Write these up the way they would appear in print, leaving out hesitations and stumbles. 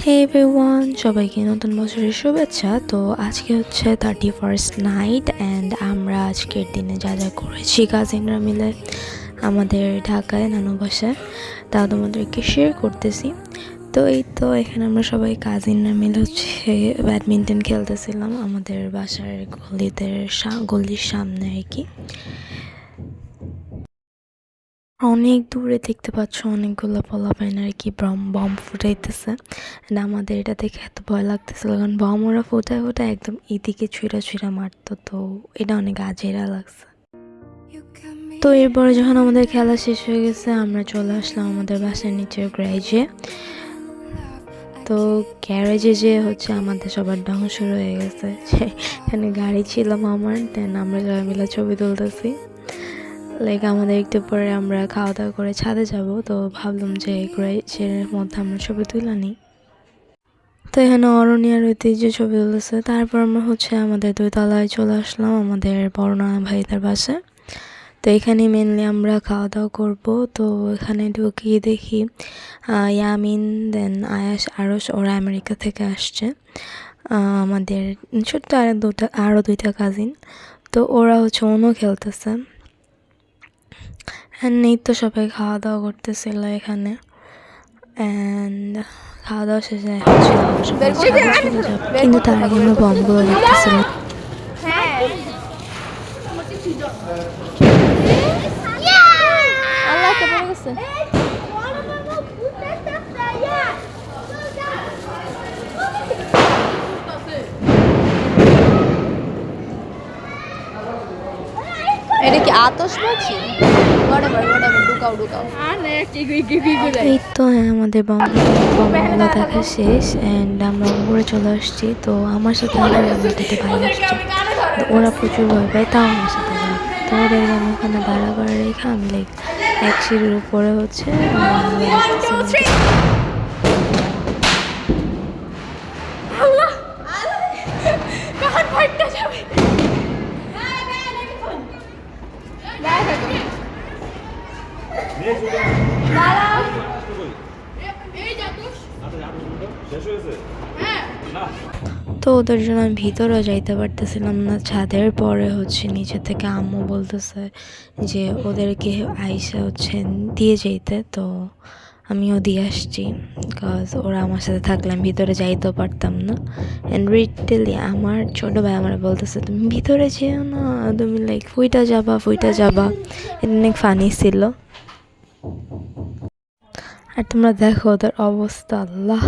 হে everyone, সবাইকে নতুন বছরের শুভেচ্ছা। তো আজকে হচ্ছে 31st নাইট অ্যান্ড আমরা আজকের দিনে যা যা করেছি কাজিনরা মিলে আমাদের ঢাকায় নানু বাসায় তা তোমাদেরকে শেয়ার করতেছি। তো এই তো এখানে আমরা সবাই কাজিনরা মিলে হচ্ছে ব্যাডমিন্টন খেলতেছিলাম আমাদের বাসার গলির সামনে আর কি। অনেক দূরে দেখতে পাচ্ছ অনেকগুলো পোলাপাইন আর কি বম ফুটাইতেছে। আমাদের এটা দেখে এত ভয় লাগতেছিল, কারণ বম ওরা ফোটায় একদম এদিকে ছুঁড়া মারতো, তো এটা অনেক আজেরা লাগছে। তো এরপরে যখন আমাদের খেলা শেষ হয়ে গেছে আমরা চলে আসলাম আমাদের বাসার নিচের গ্যারেজে। তো গ্যারেজে যে হচ্ছে আমাদের সবার ঢং শুরু হয়ে গেছে, এখানে গাড়ি ছিল আমার, দেন আমরা সবাই মিলে ছবি তুলতেছি। আমাদের একটু পরে আমরা খাওয়া দাওয়া করে ছাদে যাব, তো ভাবলাম যে গ্যারেজের মধ্যে আমরা ছবি তুলে নিই। তো এখানে অরণ্যার ঐতিহ্য ছবি তুলেছে। তারপর আমরা হচ্ছে আমাদের 2 তলায় চলে আসলাম আমাদের বড় নানা ভাইদের বাসায়। তো এখানে মেনলি আমরা খাওয়া দাওয়া করবো। তো এখানে ঢুকিয়ে দেখি ইয়ামিন, দেন আয়াস, আরস, ওরা আমেরিকা থেকে আসছে। আমাদের ছোট্ট আরও দুইটা কাজিন, তো ওরা হচ্ছে অন্য খেলতেছে। নেই তো সবাই খাওয়া দাওয়া করতেছিল এখানে। অ্যান্ড খাওয়া দাওয়া শেষে কিন্তু তার আগে আমরা বমগুলো দেখতেছিলাম। এটা কি আতশবাজি? এই তো হ্যাঁ, আমাদের বমগুলো দেখা শেষ অ্যান্ড আমরা উপরে চলে আসছি। তো আমার সাথে আমার দুটো ভাই আসছে, তো ওরা প্রচুর ভয় পায়, তাও আমার সাথে যায়। তো ওদের আমি ওখানে দাঁড়া করে রেখে আমি এক সিঁড়ির উপরে হচ্ছে তো ওদের জন্য আমি ভিতরেও যাইতে পারতেছিলাম না ছাদের। পরে হচ্ছে নিচে থেকে আম্মু বলতেছে যে ওদেরকে আইসা হচ্ছে দিয়ে যেতে, তো আমিও দিয়ে আসছি, বিকজ ওরা আমার সাথে থাকলে আমি ভিতরে যাইতেও পারতাম না। অ্যান্ড রিটেলি আমার ছোটো ভাই আমার বলতেছে তুমি ভিতরে যেও না, তুমি ফুইটা যাবা। এটা অনেক ফানি ছিল। আর তোমরা দেখো ওদের অবস্থা, আল্লাহ।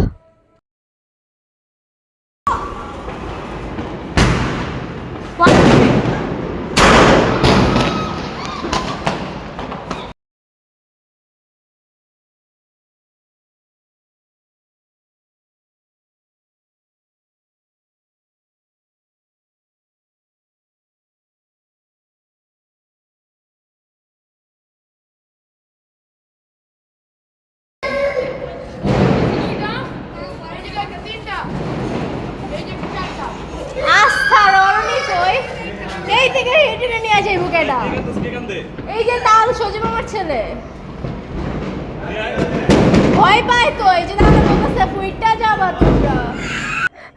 এই যে তাল সজীব আমার ছেলে ভয় পায়, তো এই যে বলতেছে ফুইটা যাবা তোমরা।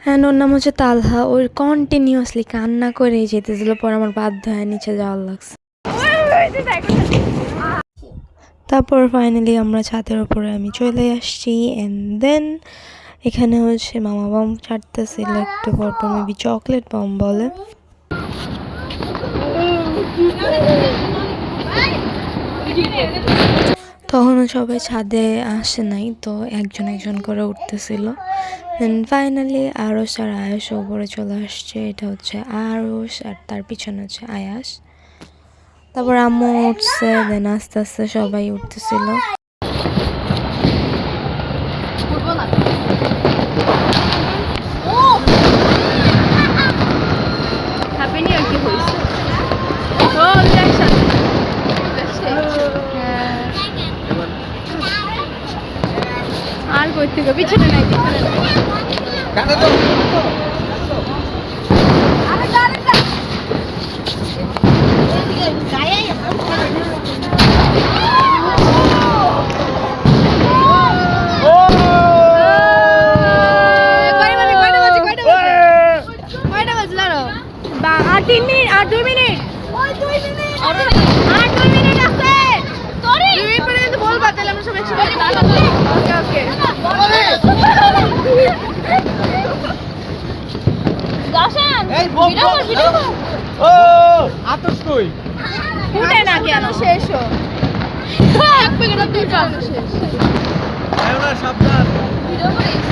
হ্যাঁ, ওর নাম হচ্ছে তালহা। ওর কন্টিনিউয়াসলি কান্না করে যেতেছিল, পর আমার বাধ্য হয়ে নিচে যাওয়ার লাগছে। তারপর ফাইনালি আমরা ছাদের উপরে আমি চলে আসছি। অ্যান্ড দেন এখানে হচ্ছে মামা বম ছাড়তেছিল, একটু পরপর মেবি চকলেট বম বলে। তখনও সবাই ছাদে আসে নাই, তো একজন করে উঠতেছিল। অ্যান্ড ফাইনালি আরস আর আয়াস উপরে চলে আসছে। এটা হচ্ছে আরস আর তার পিছনে হচ্ছে আয়াস। তারপর আম্মু উঠছে, দেন আস্তে আস্তে সবাই উঠতেছিল। আর কই থেকে পিছনে নাই তাহলে আমরা সবাই একসাথে ওকে ওকে দশান ভিডিও কর ও আতস কই ফুটে না কেন শেষ হো এক প্যাকেট দুই প্যাকেট শেষ আয়না সাবধান ভিডিও করিস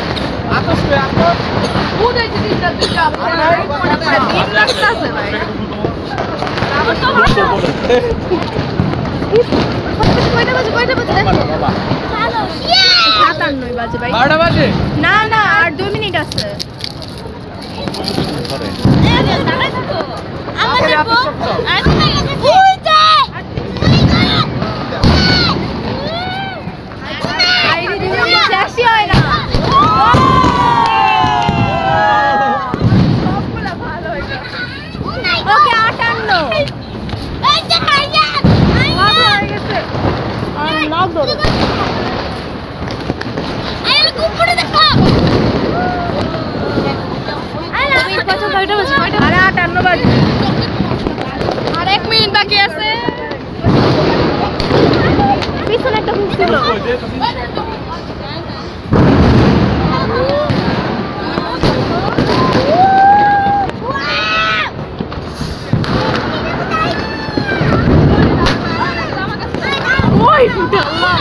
আতস কই আতস ফুটাইতে তিনটা দুইটা মনে করে দিন লাগতাছে ভাই আমার তো কয়টা বাজে দেখো বাবা 57 বাজে ভাই 12টা বাজে না না আর 2 মিনিট আছে আমাদের বউ শেষই হয় না ওকে 58 লক ধরো আরে 58 বাজে আর 1 মিনিট বাকি আছে পিছনে একটা হুক ছিল ওই ফুটে আল্লাহ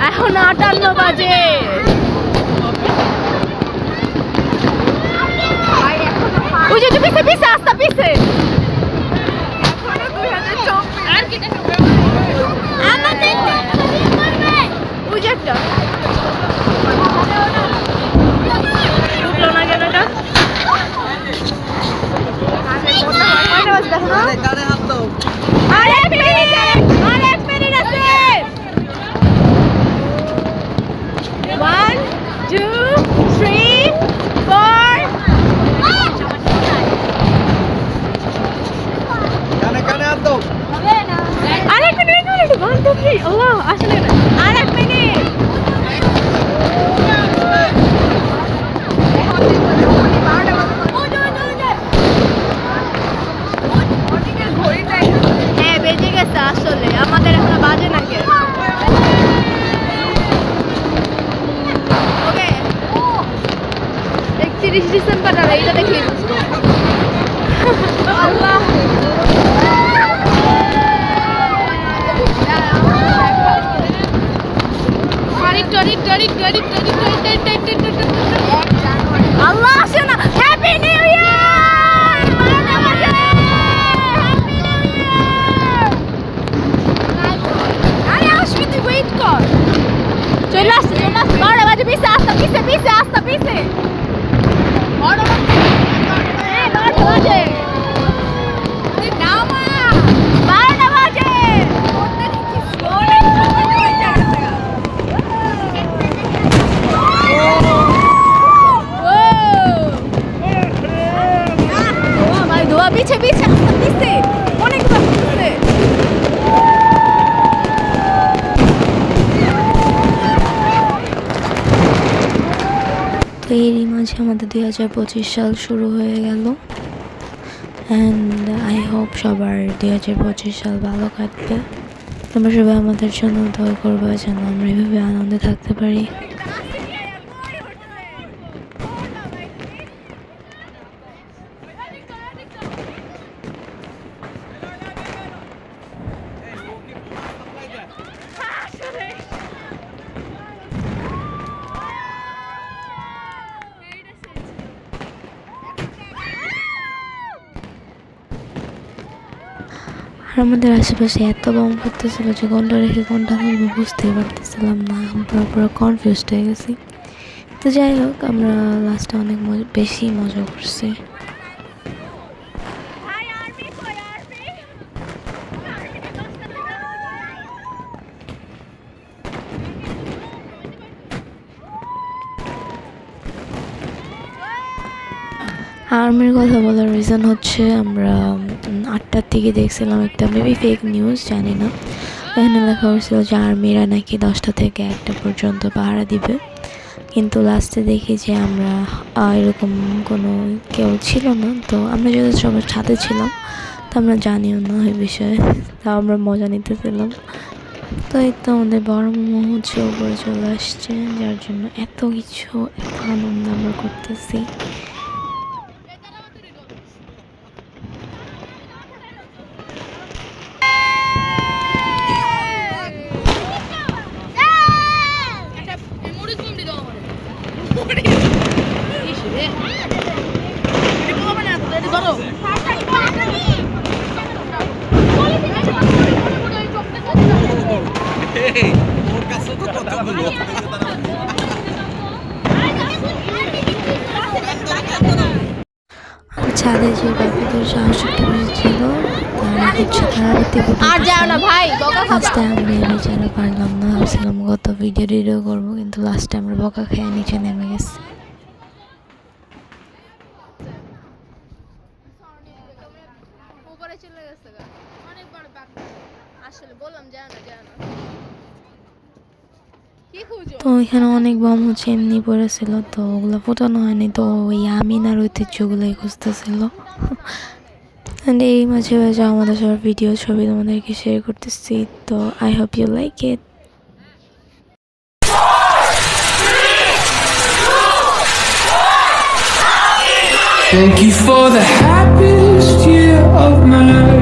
এখন 58 বাজে ওই যে পিছে পিছে আস্তে পিছে ওই যে একটা ঢুকলো না কেন এটা কানে হাত দাও আর 1 মিনিট আছে 1 2 3 4 কানে হাত দাও আরেক মিনিট বন্ধ প্লিজ আল্লাহ আসলে না আরেক মিনিট হ্যাঁ বেজে গেছে আসলে আমাদের এখনো বাজে না কে ওকে 31 ডিসেম্বর আর এইটা দেখিয়ে দিচ্ছি আল্লাহ আল্লাহ আসে না হ্যাপি নিউ ইয়ার আরে আসবি তুই ওয়েট কর চলে আসছে 12 বাজে পিছে আস্তে পিছে হ্যাঁ 12 বাজে নামা 12 বাজে পিছে পিছে পিছে অনেক পিছে তো এরই মাঝে আমাদের 2025 সাল শুরু হয়ে গেল অ্যান্ড আই হোপ সবার 2025 সাল ভালো কাটবে। তোমরা সবাই আমাদের জন্য দোয়া করবে যেন আমরা এভাবে আনন্দে থাকতে পারি। আর আমাদের আশেপাশে এত বম করতেছিল যে কোনটা রেখে কোনটা তুলবো বুঝতেই পারতেছিলাম না, আমরা পুরো কনফিউজড হয়ে গেছি। তো যাই হোক, আমরা লাস্টে অনেক বেশি মজা করছি। আর্মির কথা বলার রিজন হচ্ছে আমরা 8টার দিকে দেখছিলাম একটা মেবি ফেক নিউজ, জানি না, এখানে লেখা হয়েছিল যে আর্মিরা নাকি 10টা থেকে 1টা পর্যন্ত পাহারা দিবে, কিন্তু লাস্টে দেখি যে আমরা এরকম কোনো কেউ ছিল না। তো আমরা যদি সবার সাথে ছিলাম তো আমরা জানিও না এই বিষয়ে, তাও আমরা মজা নিতেছিলাম। তো এই তো আমাদের বড় মামা হচ্ছে উপরে চলে আসছে, যার জন্য এত কিছু এত আনন্দ আমরা করতেছি। ওর কাছে তো কতগুলো আর ছাদে যে বাকিদের সাহস একটু বেশি ছিল, তারা হচ্ছে তারাবিতে আর যাও না ভাই, বকা খাবা। লাস্টে আমরা এই বেচারা পারলাম না, ভাবছিলাম কত ভিডিও করবো, কিন্তু লাস্টে আমরা বকা খেয়ে নিচে নেমে গেছি। উপরে চলে গেছে গা, অনেকবার বাক আসলে বললাম যাও না কি খুঁজো। তো এখানে অনেক বম হচ্ছে এমনি পড়েছিল, তো ওগুলো ফোটানো হয়নি, তো ওই আমিনার ঐতিহ্যগুলোই খুঁজতেছিল। And এই মাঝে মাঝে আমাদের সবার ভিডিও ছবি তোমাদেরকে শেয়ার করতেছি, তো I hope you like it. Thank you for the happiest year of my life.